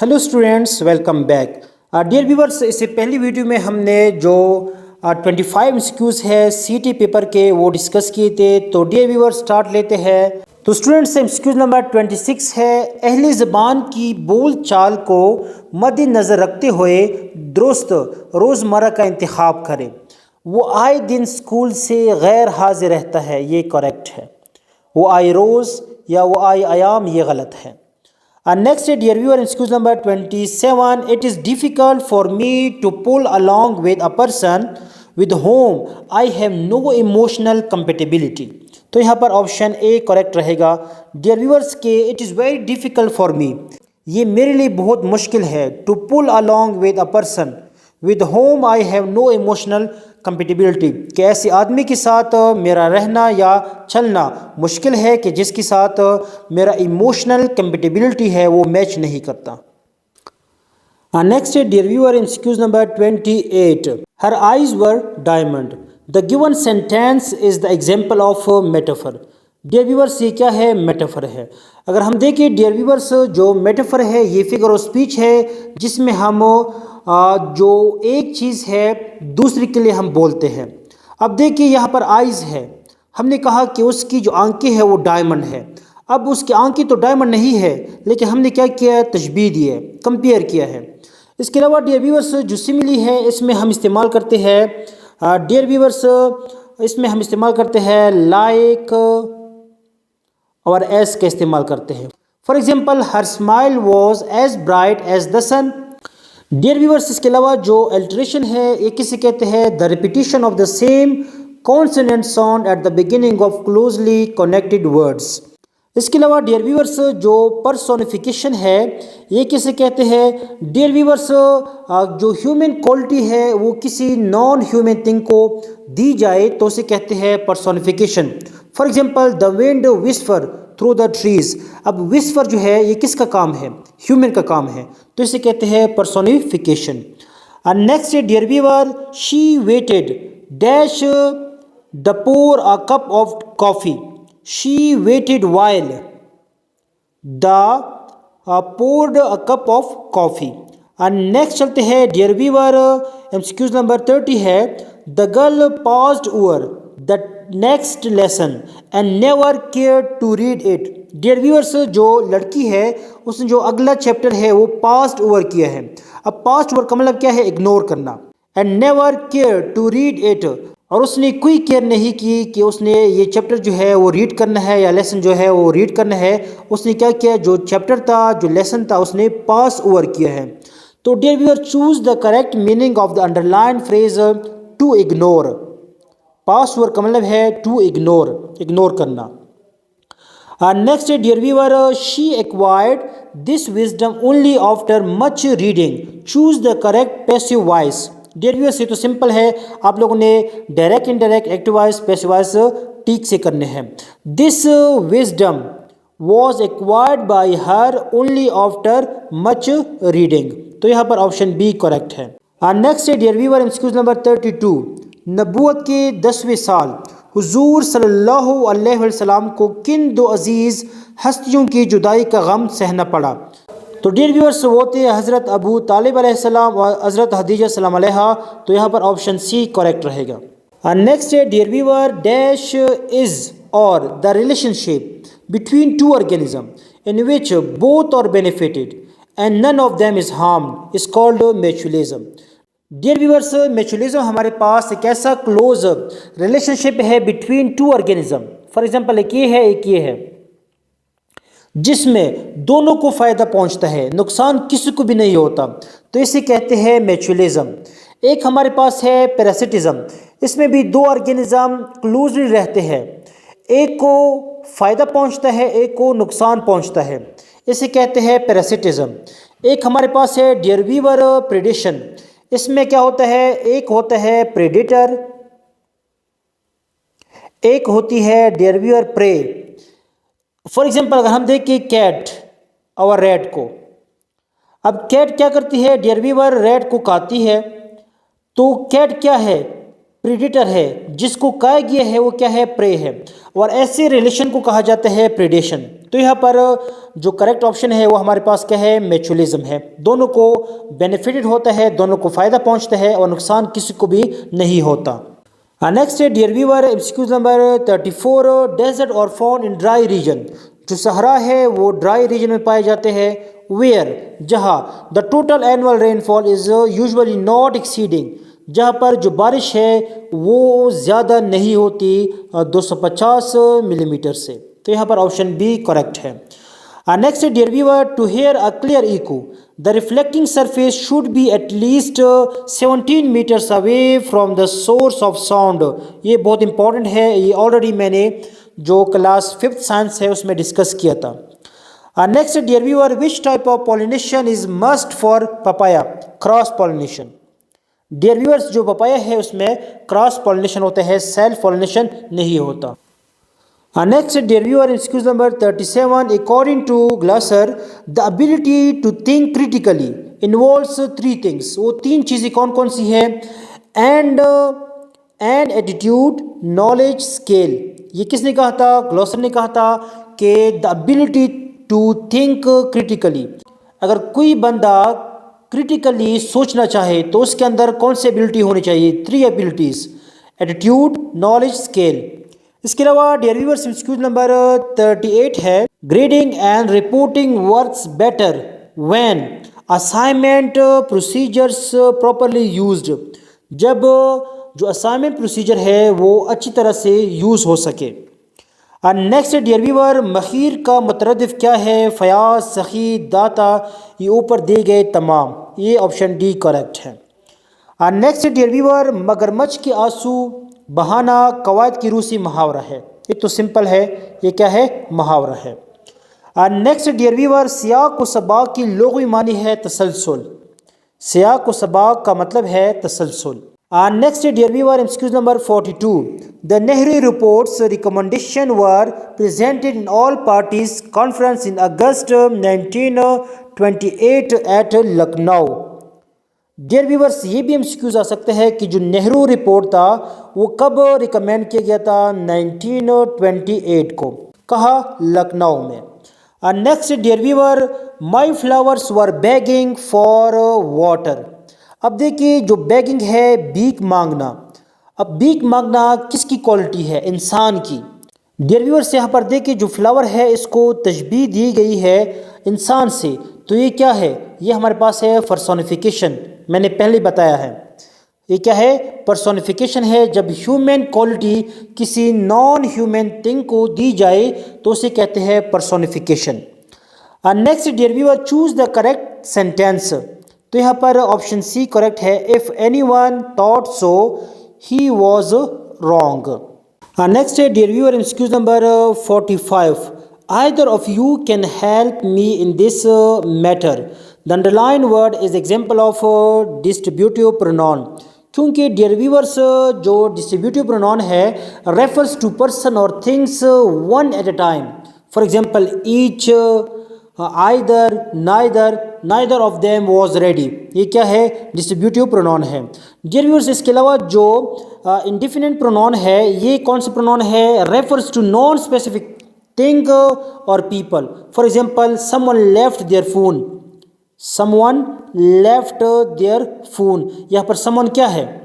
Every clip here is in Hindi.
Hello students, welcome back. Dear viewers, इससे पहली वीडियो में हमने जो 25 एमसीक्यूज़ है सीटी पेपर के वो डिस्कस किए थे। तो डियर व्यूवर्स, स्टार्ट लेते हैं। तो स्टूडेंट्स, एमसीक्यूज़ नंबर 26 है, अहले ज़बान की बोल चाल को मद्देनज़र रखते हुए दुरुस्त रोज़मर्रा का इंतखाब करें। वो आए दिन स्कूल से गैर हाजिर रहता है, ये करेक्ट है। वो आए रोज़ या वो आए आयाम, ये गलत है। And next, dear viewer, in excuse number 27, it is difficult for me to pull along with a person with whom I have no emotional compatibility. तो यहाँ पर ऑप्शन ए करेक्ट रहेगा। डियर व्यूअर्स के it is very difficult for me, ये मेरे लिए बहुत मुश्किल है। To pull along with a person with whom I have no emotional compatibility, कि ऐसे आदमी के साथ मेरा रहना या चलना मुश्किल है कि जिसके साथ मेरा इमोशनल कंपेटिबिलिटी है वो मैच नहीं करता। नेक्स्ट है dear viewer, MCQs number 28, her eyes were diamond. The given sentence is the example of metaphor. Dear viewers, ये क्या है? मेटाफर है। अगर हम देखें डियर व्यूअर्स, जो मेटाफर है ये फिगर ऑफ स्पीच है जिसमें हम जो एक चीज़ है दूसरी के लिए हम बोलते हैं। अब देखिए यहाँ पर आइज़ है, हमने कहा कि उसकी जो आंखें है वो डायमंड है। अब उसकी आंखें तो डायमंड नहीं है, लेकिन हमने क्या किया है? तशबीह दी है, कंपेयर किया है। इसके अलावा डियर व्यूअर्स, जो सिमिली है इसमें हम इस्तेमाल करते हैं डियर व्यूअर्स, इसमें हम इस्तेमाल करते हैं लाइक और एज का इस्तेमाल करते हैं। For example, her smile was as bright as the sun. Dear viewers, इसके अलावा जो अल्टरेशन है ये किसे कहते हैं? The repetition of the same consonant sound at the beginning of closely connected words. इसके अलावा डियर व्यूअर्स, जो पर्सोनिफिकेशन है ये किसे कहते हैं? डियर व्यूअर्स, जो ह्यूमन क्वालिटी है वो किसी नॉन ह्यूमन थिंग को दी जाए तो उसे कहते हैं personification. For example, the wind whisper through the trees. अब विस्पर जो है ये किसका काम है? ह्यूमन का काम है, तो इसे कहते हैं personification. Next dear viewer, she waited dash the poured a cup of coffee. She waited while the poured a cup of coffee। And next चलते हैं डियर व्यूअर, एमसीक्यूज नंबर 30 है, the girl passed over the next lesson and never care to read it. Dear viewers, जो लड़की है उसने जो अगला चैप्टर है वो पास्ट ओवर किया है। अब पास्ट ओवर का मतलब क्या है? इग्नोर करना। And never care to read it, और उसने कोई केयर नहीं की कि उसने ये चैप्टर जो है वो रीड करना है या लेसन जो है वो रीड करना है। उसने क्या किया? जो चैप्टर था, जो लेसन था, उसने पास ओवर किया है। तो dear viewer, choose the correct meaning of the underline phrase to ignore. Pass over का मतलब है टू इग्नोर, इग्नोर करना। Next dear viewer, she acquired this wisdom only after much reading. Choose the correct passive voice. Dear viewers, ये तो सिंपल है, आप लोगों ने direct, indirect, active voice, passive voice ठीक से करने हैं। This wisdom was acquired by her only after much reading. तो यहाँ पर ऑप्शन बी करेक्ट है। नेक्स्ट है डियर व्यूअर, एमसीक्यूज नंबर 32, नबूवत के 10वें साल हुजूर सल्लल्लाहु अलैहि वसल्लम को किन दो अजीज़ हस्तियों की जुदाई का गम सहना पड़ा? तो डियर व्यूअर्स, वो थे हज़रत अबू तालिब अलैहिस्सलाम और हज़रत हदीजा सलाम अलैहा। तो यहाँ पर ऑप्शन सी करेक्ट रहेगा। नेक्स्ट है डियर व्यूअर, डैश इज़ और the relationship between two organism in which both are benefited and none of them is harmed is called mutualism. Dear viewers, mutualism हमारे पास एक ऐसा क्लोज रिलेशनशिप है between two organism. For example, एक ये है, एक ये है, जिसमें दोनों को फ़ायदा पहुंचता है, नुकसान किसी को भी नहीं होता, तो इसे कहते हैं म्यूचुअलिज्म। एक हमारे पास है पैरासिटिज्म, इसमें भी दो ऑर्गेनिज्म क्लोजली रहते हैं, एक को फ़ायदा पहुंचता है, एक को नुकसान पहुंचता है, इसे कहते हैं पैरासिटिज्म। एक हमारे पास है डियर व्यूअर प्रेडेशन, इसमें क्या होता है? एक होता है प्रेडेटर, एक होती है dear viewer prey. For example, अगर हम देखें कैट और रैट को, अब कैट क्या करती है? डियर व्यूअर, रैट को खाती है। तो कैट क्या है? प्रीडेटर है, जिसको खाया गया है वो क्या है, प्रे है, और ऐसे रिलेशन को कहा जाता है प्रीडेशन। तो यहाँ पर जो करेक्ट ऑप्शन है वो हमारे पास क्या है, म्यूचुअलिज्म है। दोनों को बेनिफिटेड होता है, दोनों को फ़ायदा पहुँचता है और नुकसान किसी को भी नहीं होता। नेक्स्ट है dear viewer, MCQs number 34, desert are found in dry region. जो सहरा है वो ड्राई रीजन में पाए जाते हैं, वेयर, जहाँ the total annual rainfall is usually not exceeding, जहाँ पर जो बारिश है वो ज़्यादा नहीं होती 250 मिलीमीटर से। तो यहाँ पर ऑप्शन बी करेक्ट है। Next dear viewer, to hear a clear echo the reflecting surface should be at least 17 metres away from the source of sound. ये बहुत इंपॉर्टेंट है, ये ऑलरेडी मैंने जो क्लास 5th साइंस है उसमें डिस्कस किया था। Next dear viewer, which type of pollination is must for papaya, cross pollination. Dear viewers, जो पपाया है उसमें क्रॉस पॉलिनेशन होता है, सेल्फ पॉलिनेशन नहीं होता। Next, dear viewer, excuse number 37, according to Glasser, the ability to think critically involves three things. वो तीन चीज़ें कौन कौन सी हैं? And attitude, knowledge, scale. ये किसने कहा था? ग्लॉसर ने कहा था कि the ability to think critically, अगर कोई बंदा क्रिटिकली सोचना चाहे तो उसके अंदर कौन सी एबिलिटी होनी चाहिए? 3 एबिलिटीज़, एटीट्यूड, नॉलेज, स्केल। इसके अलावा डियर व्यूअर्स, एक्सक्यूज नंबर 38 है, grading and reporting works better when assignment procedures properly used, जब जो असाइनमेंट प्रोसीजर है वो अच्छी तरह से यूज़ हो सके। नेक्स्ट डियर व्यूअर, मखीर का मुतरदिफ क्या है? फयाज, सखी, दाता, ये ऊपर दिए गए तमाम। ये ऑप्शन डी करेक्ट है। नेक्स्ट डियर व्यूअर, मगरमच्छ के आंसू बहाना कवायद की रूसी मुहावरा है। ये तो सिंपल है, ये क्या है? मुहावरा है। नेक्स्ट डियर व्यूअर, सियाक व सबाक की लुग़वी मानी है तसलसल। सियाक व सबाक का मतलब है तसलसल। Next dear viewer, MCQs number 42, the Nehru report's recommendation were presented in all parties conference in August 1928 at Lucknow. Dear viewers, ये भी एमसीक्यूज आ सकते हैं कि जो नेहरू रिपोर्ट था वो कब रिकमेंड किया गया था? 1928 को। कहा? लखनऊ में। Next dear viewer, my flowers were begging for water. अब देखिए, जो बेगिंग है भीख मांगना। अब भीख मांगना किसकी क्वालिटी है? इंसान की। डियर व्यूअर्स, यहाँ पर देखिए जो फ्लावर है इसको तशबीह दी गई है इंसान से, तो ये क्या है? ये हमारे पास है पर्सोनिफिकेशन। मैंने पहले बताया है ये क्या है? पर्सोनिफिकेशन है। जब ह्यूमन क्वालिटी किसी नॉन ह्यूमन थिंग को दी जाए तो उसे कहते हैं personification. Next dear viewer, choose the correct sentence. तो यहाँ पर ऑप्शन सी करेक्ट है, if anyone thought so he was wrong. Next है dear viewer, MCQs number 45, either of you can help me in this matter. The underlined word is example of distributive pronoun. क्योंकि डियर व्यूअर्स, जो डिस्ट्रीब्यूटिव प्रोनाउन है रेफर्स टू पर्सन और things one at a time. For example each, either, neither, neither of them was ready. ये क्या है? डिस्ट्रीब्यूटिव प्रोनाउन है। डियर व्यूअर्स, इसके अलावा जो इंडिफिनिट प्रोनाउन है ये कौन सा प्रोनाउन है? Refers to non specific thing और people. For example someone left their phone, someone left their phone. यहाँ पर समवन क्या है?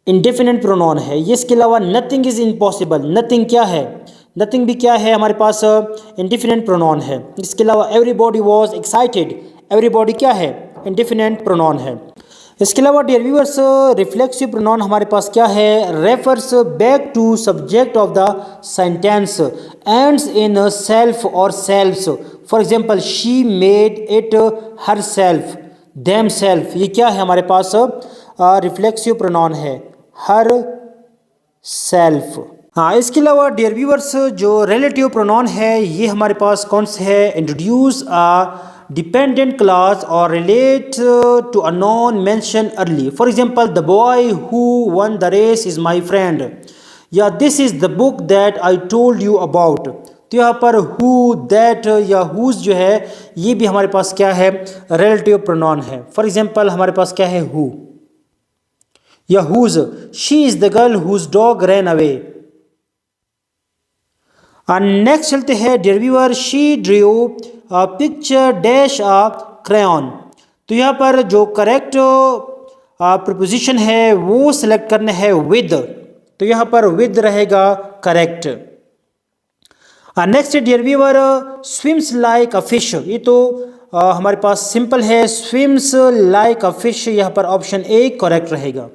इंडेफिनिट प्रोनाउन है। ये इसके अलावा नथिंग इज इम्पॉसिबल, नथिंग क्या है? नथिंग भी क्या है? हमारे पास इंडेफिनिट प्रोनाउन है। इसके अलावा एवरीबॉडी वाज एक्साइटेड, एवरीबॉडी क्या है? इंडेफिनिट प्रोनाउन है। इसके अलावा डियर व्यूअर्स, रिफ्लेक्सिव प्रोनाउन हमारे पास क्या है? Refers back to subject of the sentence, ends in self और selves. For example she made it herself, themself. ये क्या है? हमारे पास रिफ्लेक्सिव प्रोनाउन है, हर सेल्फ। हाँ, इसके अलावा डियर व्यूअर्स, जो रिलेटिव प्रोनाउन है ये हमारे पास कौन से है? Introduce a dependent clause or relate to a noun mentioned early. For example, the boy who won the race is my friend, या this is the book that I told you about। तो यहाँ पर who, that या whose जो है ये भी हमारे पास क्या है? relative pronoun है। For example, हमारे पास क्या है? who। या whose, she is the girl whose dog ran away। Next चलते हैं dear viewer, she drew a picture dash a crayon. तो यहाँ पर जो करेक्ट प्रपोजिशन है वो सिलेक्ट करना है विद, तो यहाँ पर विद रहेगा correct. Next dear viewer, swims like a fish. ये तो हमारे पास सिंपल है, स्विम्स लाइक अ फिश, यहाँ पर ऑप्शन ए करेक्ट रहेगा।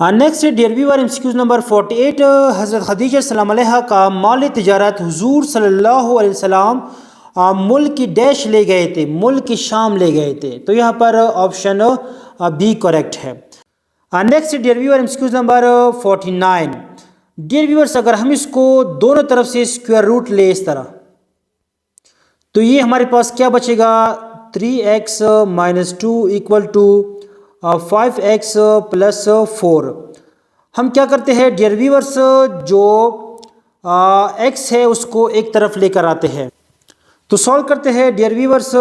Next dear viewer, MCQs number 48, हज़रत खदीजा सल्लल्लाहु अलैहा का माल तिजारत हुजूर सल्लल्लाहु अलैहि वसल्लम मुल्क की डैश ले गए थे, मुल्क की शाम ले गए थे, तो यहाँ पर ऑप्शन बी करेक्ट है। Next dear viewer, MCQs number 49, dear viewers अगर हम इसको दोनों तरफ से स्क्वायर रूट ले इस तरह, तो ये हमारे पास क्या बचेगा, 3x - 2 इक्वल टू 5x + 4। हम क्या करते हैं डियर व्यूअर्स, जो x है उसको एक तरफ लेकर आते हैं, तो सॉल्व करते हैं डियर व्यूअर्स।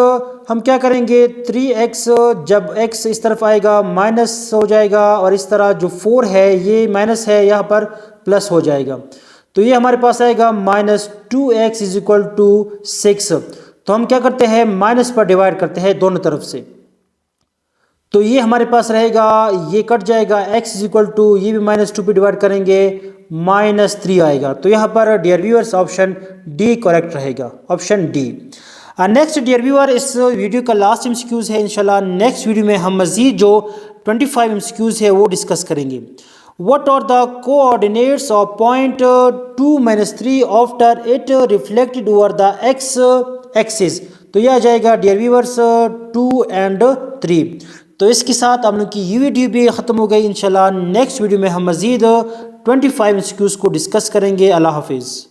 हम क्या करेंगे, 3x जब x इस तरफ आएगा माइनस हो जाएगा, और इस तरह जो 4 है ये माइनस है, यहाँ पर प्लस हो जाएगा, तो ये हमारे पास आएगा -2x = 6। तो हम क्या करते हैं, माइनस पर डिवाइड करते हैं दोनों तरफ से, तो ये हमारे पास रहेगा, ये कट जाएगा, x = ये भी -2 पे डिवाइड करेंगे, -3 आएगा। तो यहाँ पर dear viewers option D correct रहेगा, option D. Next dear viewer, इस वीडियो का लास्ट एमसीक्यूज़ है, इंशाल्लाह नेक्स्ट वीडियो में हम मज़ीद जो 25 एमसीक्यूज़ है वो डिस्कस करेंगे। What are the coordinates of point 2 - 3 after it reflected over the x axis? तो यह आ जाएगा डियर व्यूअर्स 2 और 3। तो इसके साथ हम लोग की ये वीडियो भी ख़त्म हो गई। इंशाल्लाह नेक्स्ट वीडियो में हम मज़ीद 25 एमसीक्यूज़ को डिस्कस करेंगे। अल्लाह हाफिज़।